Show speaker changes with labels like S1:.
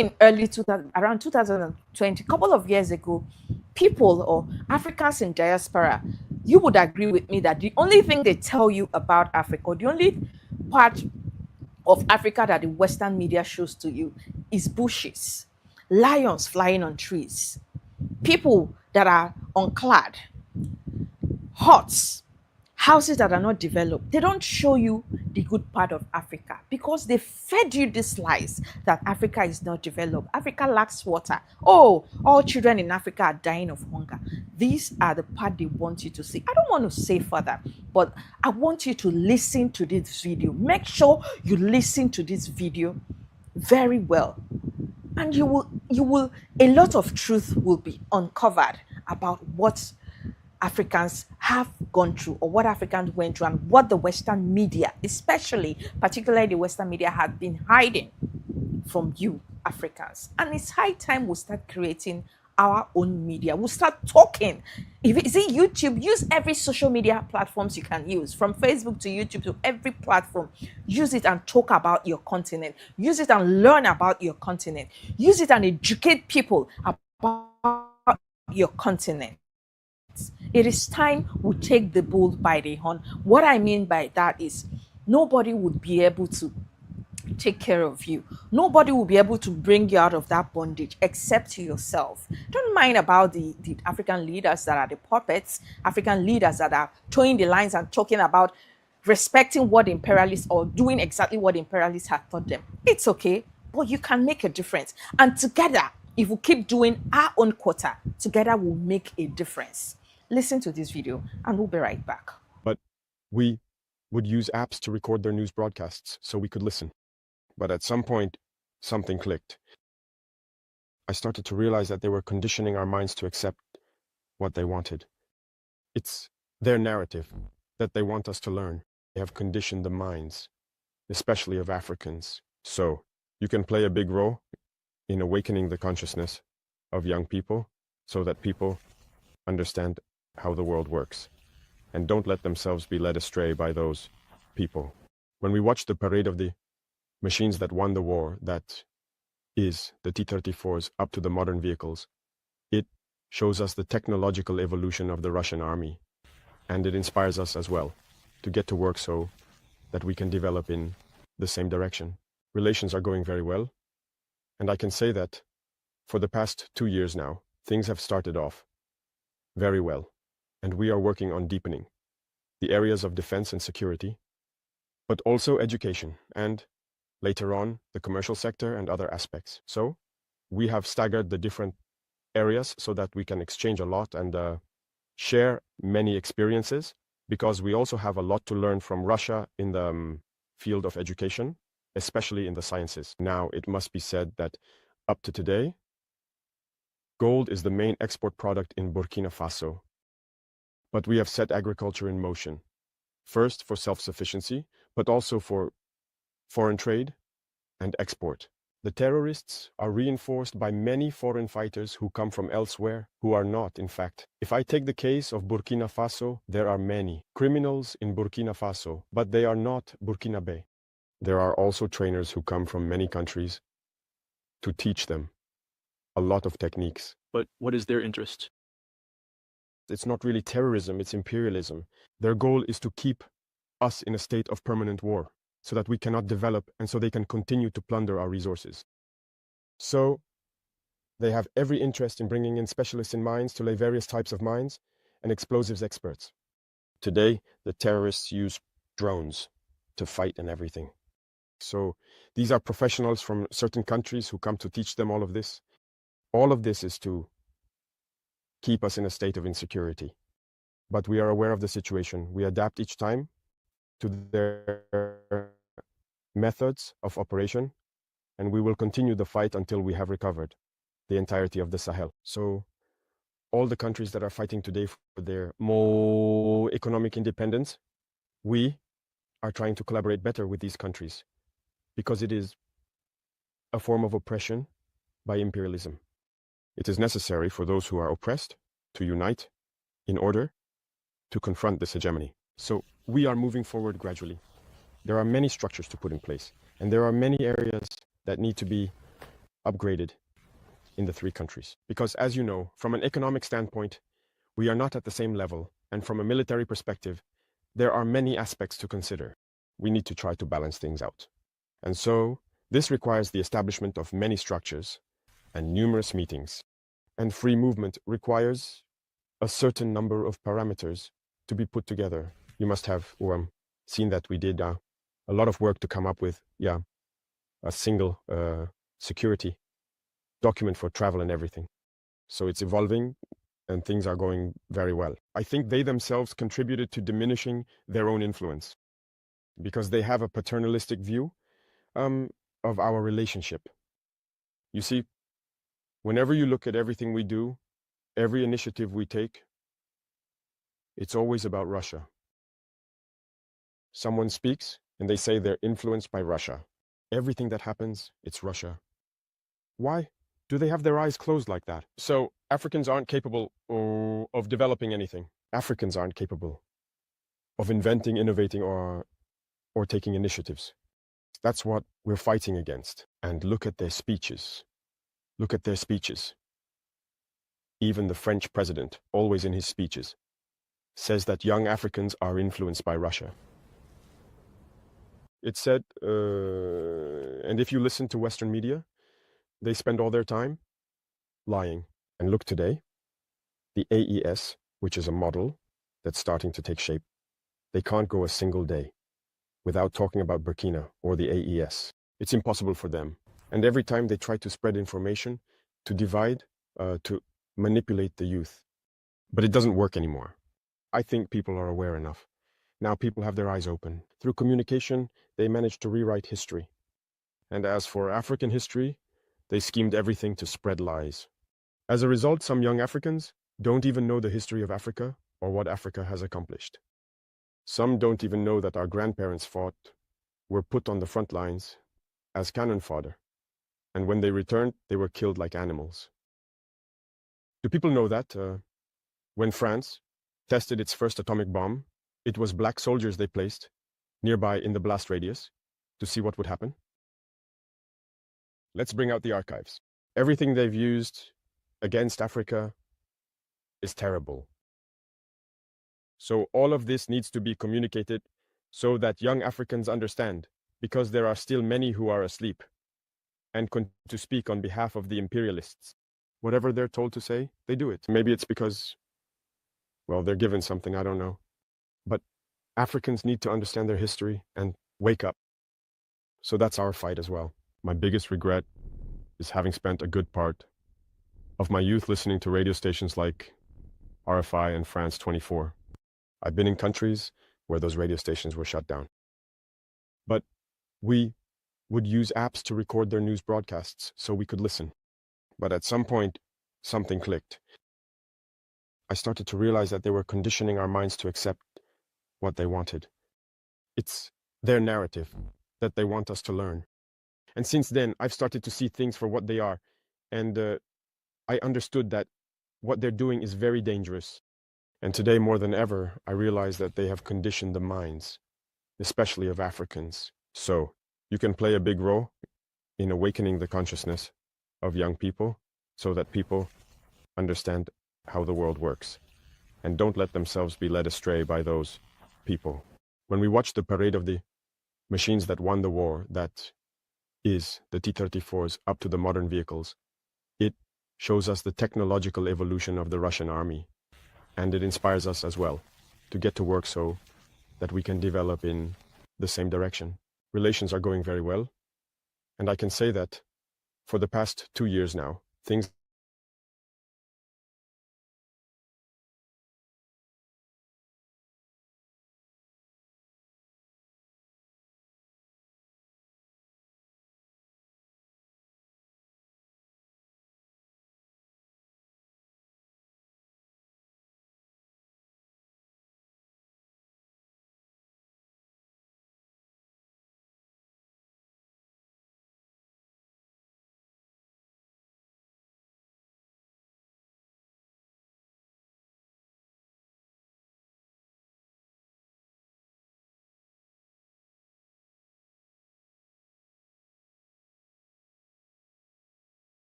S1: in early 2000, around 2020, a couple of years ago, people or Africans in diaspora, you would agree with me that the only thing they tell you about Africa, the only part of Africa that the Western media shows to you is bushes, lions flying on trees, people that are unclad, huts, houses that are not developed. They don't show you the good part of Africa because they fed you these lies that Africa is not developed. Africa lacks water. Oh, all children in Africa are dying of hunger. These are the part they want you to see. I don't want to say further, but I want you to listen to this video. Make sure you listen to this video very well, and you will a lot of truth will be uncovered about what Africans have gone through or what Africans went through and what the Western media, especially particularly the Western media, had been hiding from you Africans. And it's high time we start creating our own media. We'll start talking. If it's YouTube, use every social media platforms you can use, from Facebook to YouTube to every platform. Use it and talk about your continent. Use it and learn about your continent. Use it and educate people about your continent. It is time we take the bull by the horn. What I mean by that is nobody would be able to take care of you. Nobody will be able to bring you out of that bondage except yourself. Don't mind about the African leaders that are the puppets, African leaders that are towing the lines and talking about respecting what imperialists or doing exactly what imperialists have taught them. It's okay, but you can make a difference. And together, if we keep doing our own quota, together we'll make a difference. Listen to this video and we'll be right back.
S2: But we would use apps to record their news broadcasts so we could listen. But at some point, something clicked. I started to realize that they were conditioning our minds to accept what they wanted. It's their narrative that they want us to learn. They have conditioned the minds, especially of Africans. So you can play a big role in awakening the consciousness of young people so that people understand how the world works and don't let themselves be led astray by those people. When we watch the parade of the machines that won the war, that is the T-34s up to the modern vehicles, it shows us the technological evolution of the Russian army, and it inspires us as well to get to work so that we can develop in the same direction. Relations are going very well, and I can say that for the past 2 years now, things have started off very well, and we are working on deepening the areas of defense and security, but also education, and later on, the commercial sector and other aspects. So we have staggered the different areas so that we can exchange a lot and share many experiences, because we also have a lot to learn from Russia in the field of education, especially in the sciences. Now, it must be said that up to today, gold is the main export product in Burkina Faso. But we have set agriculture in motion, first for self-sufficiency, but also for foreign trade and export. The terrorists are reinforced by many foreign fighters who come from elsewhere, who are not, in fact. If I take the case of Burkina Faso, there are many criminals in Burkina Faso, but they are not Burkinabe. There are also trainers who come from many countries to teach them a lot of techniques.
S3: But what is their interest?
S2: It's not really terrorism, it's imperialism. Their goal is to keep us in a state of permanent war, so that we cannot develop and so they can continue to plunder our resources. So they have every interest in bringing in specialists in mines to lay various types of mines and explosives experts. Today, the terrorists use drones to fight and everything. So these are professionals from certain countries who come to teach them all of this. All of this is to keep us in a state of insecurity. But we are aware of the situation. We adapt each time to their methods of operation, and we will continue the fight until we have recovered the entirety of the Sahel. So all the countries that are fighting today for their more economic independence, we are trying to collaborate better with these countries, because it is a form of oppression by imperialism. It is necessary for those who are oppressed to unite in order to confront this hegemony. So we are moving forward gradually. There are many structures to put in place, and there are many areas that need to be upgraded in the three countries. Because as you know, from an economic standpoint, we are not at the same level, and from a military perspective, there are many aspects to consider. We need to try to balance things out. And so, this requires the establishment of many structures and numerous meetings. And free movement requires a certain number of parameters to be put together. You must have seen that we did a lot of work to come up with a single security document for travel and everything. So it's evolving and things are going very well. I think they themselves contributed to diminishing their own influence because they have a paternalistic view of our relationship. You see, whenever you look at everything we do, every initiative we take, it's always about Russia. Someone speaks and they say they're influenced by Russia. Everything that happens, it's Russia. Why do they have their eyes closed like that? So Africans aren't capable of developing anything. Africans aren't capable of inventing, innovating, or taking initiatives. That's what we're fighting against. And look at their speeches. Look at their speeches. Even the French president, always in his speeches, says that young Africans are influenced by Russia. It said, and if you listen to Western media, they spend all their time lying. And look today, the AES, which is a model that's starting to take shape, they can't go a single day without talking about Burkina or the AES. It's impossible for them. And every time they try to spread information, to divide, to manipulate the youth. But it doesn't work anymore. I think people are aware enough. Now people have their eyes open. Through communication, they managed to rewrite history. And as for African history, they schemed everything to spread lies. As a result, some young Africans don't even know the history of Africa or what Africa has accomplished. Some don't even know that our grandparents fought, were put on the front lines as cannon fodder. And when they returned, they were killed like animals. Do people know that when France tested its first atomic bomb, it was black soldiers they placed nearby in the blast radius to see what would happen? Let's bring out the archives. Everything they've used against Africa is terrible. So all of this needs to be communicated so that young Africans understand, because there are still many who are asleep and continue to speak on behalf of the imperialists. Whatever they're told to say, they do it. Maybe it's because, well, they're given something, I don't know. But Africans need to understand their history and wake up. So that's our fight as well. My biggest regret is having spent a good part of my youth listening to radio stations like RFI and France 24. I've been in countries where those radio stations were shut down. But we would use apps to record their news broadcasts so we could listen. But at some point, something clicked. I started to realize that they were conditioning our minds to accept what they wanted. It's their narrative that they want us to learn. And since then, I've started to see things for what they are. And I understood that what they're doing is very dangerous. And today, more than ever, I realize that they have conditioned the minds, especially of Africans. So you can play a big role in awakening the consciousness of young people so that people understand how the world works and don't let themselves be led astray by those people. When we watch the parade of the machines that won the war, that is the T-34s up to the modern vehicles, it shows us the technological evolution of the Russian army. And it inspires us as well to get to work so that we can develop in the same direction. Relations are going very well. And I can say that for the past 2 years now, things